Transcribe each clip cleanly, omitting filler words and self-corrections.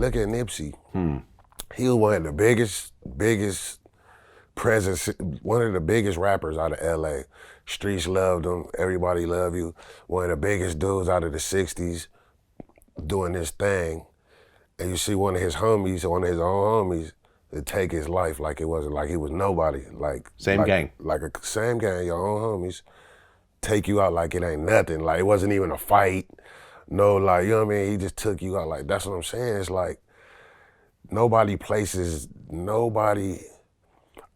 look at Nipsey. He was one of the biggest presence, one of the biggest rappers out of LA. Streets loved him, everybody loved you. One of the biggest dudes out of the 60s doing this thing. And you see one of his homies, one of his own homies, to take his life like it wasn't, like he was nobody. Same gang. Like a same gang, your own homies, take you out like it ain't nothing. Like it wasn't even a fight. No, like, you know what I mean? He just took you out. Like, that's what I'm saying. It's like, nobody,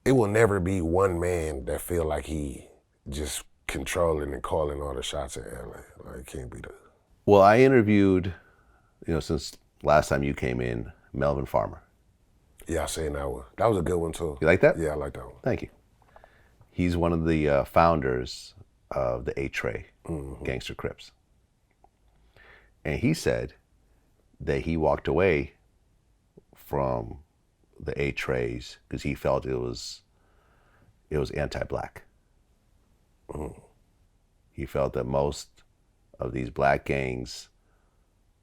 it will never be one man that feel like he just controlling and calling all the shots in LA. Like, it can't be that. Well, I interviewed, since last time you came in, Melvin Farmer. Yeah, I seen that one. That was a good one too. You like that? Yeah, I like that one. Thank you. He's one of the founders of the Eight Tray Gangster Crips. And he said that he walked away from the Eight Trays because he felt it was anti-black. He felt that most of these black gangs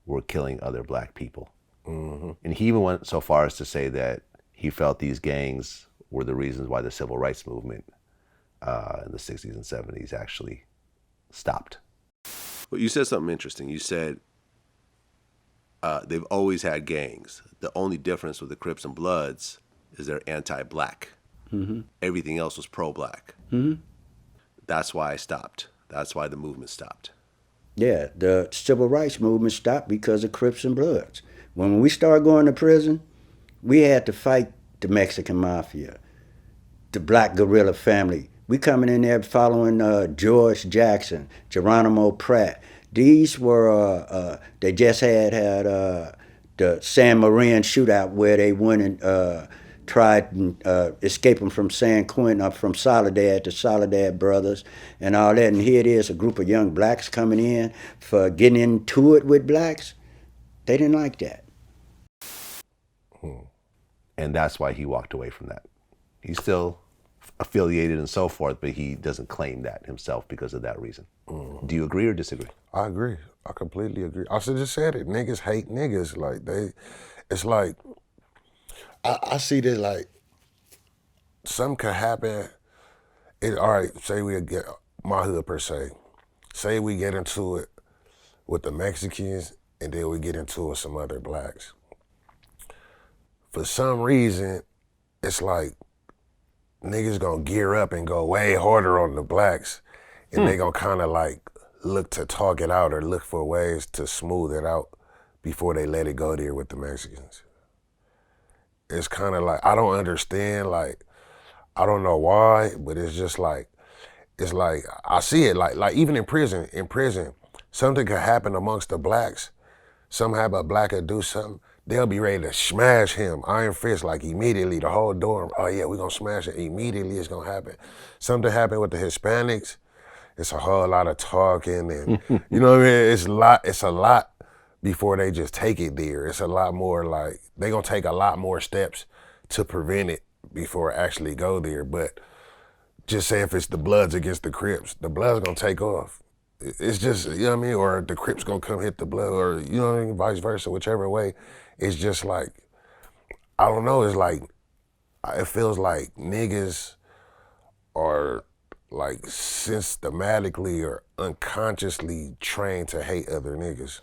were killing other black people. And he even went so far as to say that he felt these gangs were the reasons why the civil rights movement in the 60s and 70s actually stopped. Well, you said something interesting. You said they've always had gangs. The only difference with the Crips and Bloods is they're anti-black. Everything else was pro-black. That's why I stopped. That's why the movement stopped. Yeah, the civil rights movement stopped because of Crips and Bloods. When we started going to prison, we had to fight the Mexican mafia, the black guerrilla family. We coming in there following George Jackson, Geronimo Pratt. These were, they just had the San Marin shootout where they went and tried escaping from San Quentin up from Soledad to Soledad Brothers and all that. And here it is, a group of young blacks coming in for getting into it with blacks. They didn't like that. And that's why he walked away from that. He's still affiliated and so forth, but he doesn't claim that himself because of that reason. Do you agree or disagree? I agree. I completely agree. I just said it. Niggas hate niggas. Like, it's like, I see this like, something could happen. All right, say we get, my hood per se, say we get into it with the Mexicans and then we get into it with some other blacks. For some reason, it's like niggas gonna gear up and go way harder on the blacks and they gonna kind of like look to talk it out or look for ways to smooth it out before they let it go there with the Mexicans. It's kind of like, I don't understand, like, I don't know why, but it's just like, it's like, I see it like even in prison, something could happen amongst the blacks. Somehow a black could do something, they'll be ready to smash him, iron fist, like immediately, the whole dorm, oh yeah, we're gonna smash it, immediately it's gonna happen. Something happened with the Hispanics, it's a whole lot of talking and, you know what I mean, it's a lot before they just take it there. It's a lot more like, they gonna take a lot more steps to prevent it before it actually go there. But just say if it's the Bloods against the Crips, the Bloods gonna take off. It's just, you know what I mean? Or the Crips gonna come hit the Blood, or you know what I mean, vice versa, whichever way. It's just like, I don't know, it's like, it feels like niggas are like systematically or unconsciously trained to hate other niggas.